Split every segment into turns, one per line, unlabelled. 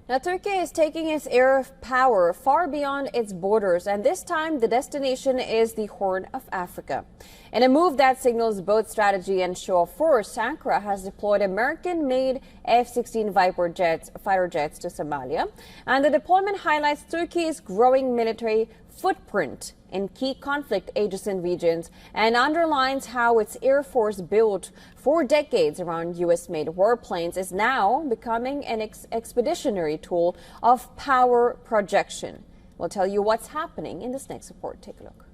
Now, Turkey is taking its air power far beyond its borders, and this time the destination is the Horn of Africa. In a move that signals both strategy and show of force, Ankara has deployed American-made F-16 fighter jets to Somalia, and the deployment highlights Turkey's growing military footprint in key conflict-adjacent regions and underlines how its air force, built for decades around U.S.-made warplanes, is now becoming an expeditionary tool of power projection. We'll tell you what's happening in this next report. Take a look.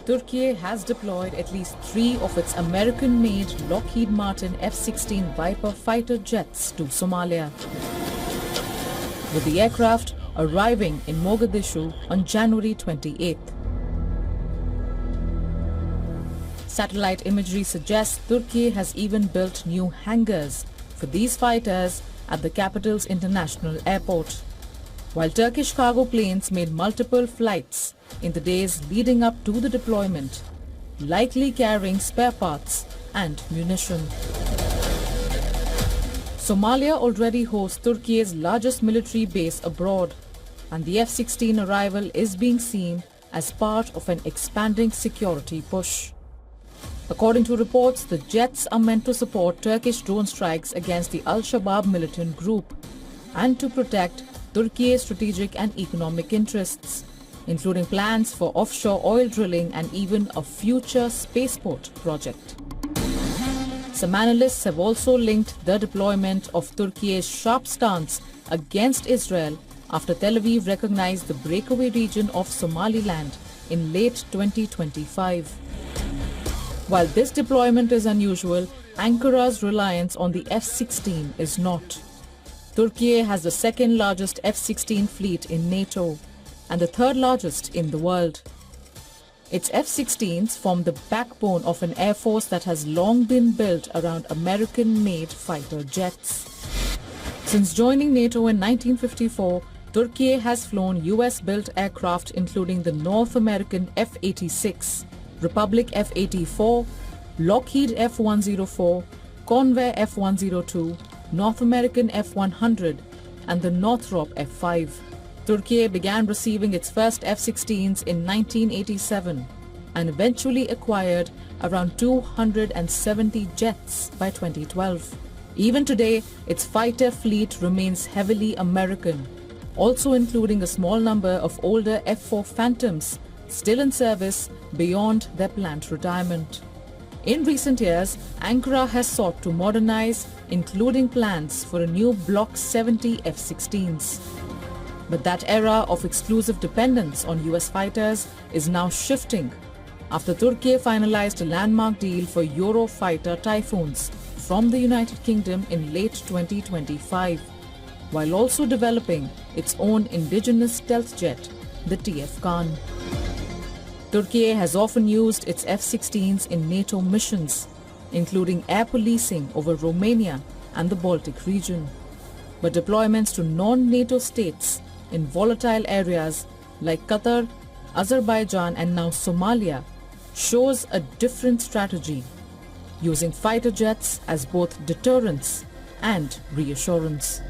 Turkey has deployed at least 3 of its American-made Lockheed Martin F-16 Viper fighter jets to Somalia, with the aircraft arriving in Mogadishu on January 28th. Satellite imagery suggests Turkey has even built new hangars for these fighters at the capital's international airport, while Turkish cargo planes made multiple flights in the days leading up to the deployment, likely carrying spare parts and munition. Somalia already hosts Turkey's largest military base abroad, and the F-16 arrival is being seen as part of an expanding security push. According to reports, the jets are meant to support Turkish drone strikes against the Al-Shabaab militant group and to protect Turkey's strategic and economic interests, including plans for offshore oil drilling and even a future spaceport project. Some analysts have also linked the deployment of Turkey's sharp stance against Israel after Tel Aviv recognized the breakaway region of Somaliland in late 2025. While this deployment is unusual, Ankara's reliance on the F-16 is not. Turkey has the second largest F-16 fleet in NATO and the third largest in the world. Its F-16s form the backbone of an air force that has long been built around American-made fighter jets. Since joining NATO in 1954, Turkey has flown US-built aircraft including the North American F-86, Republic F-84, Lockheed F-104, Convair F-102, North American F-100 and the Northrop F-5. Turkey began receiving its first F-16s in 1987 and eventually acquired around 270 jets by 2012. Even today, its fighter fleet remains heavily American, also including a small number of older F-4 Phantoms still in service beyond their planned retirement. In recent years, Ankara has sought to modernize, including plans for a new Block 70 F-16s. But that era of exclusive dependence on US fighters is now shifting after Turkey finalized a landmark deal for Eurofighter Typhoons from the United Kingdom in late 2025, while also developing its own indigenous stealth jet, the TF Khan. Turkey has often used its F-16s in NATO missions, including air policing over Romania and the Baltic region. But deployments to non-NATO states in volatile areas like Qatar, Azerbaijan and now Somalia shows a different strategy, using fighter jets as both deterrence and reassurance.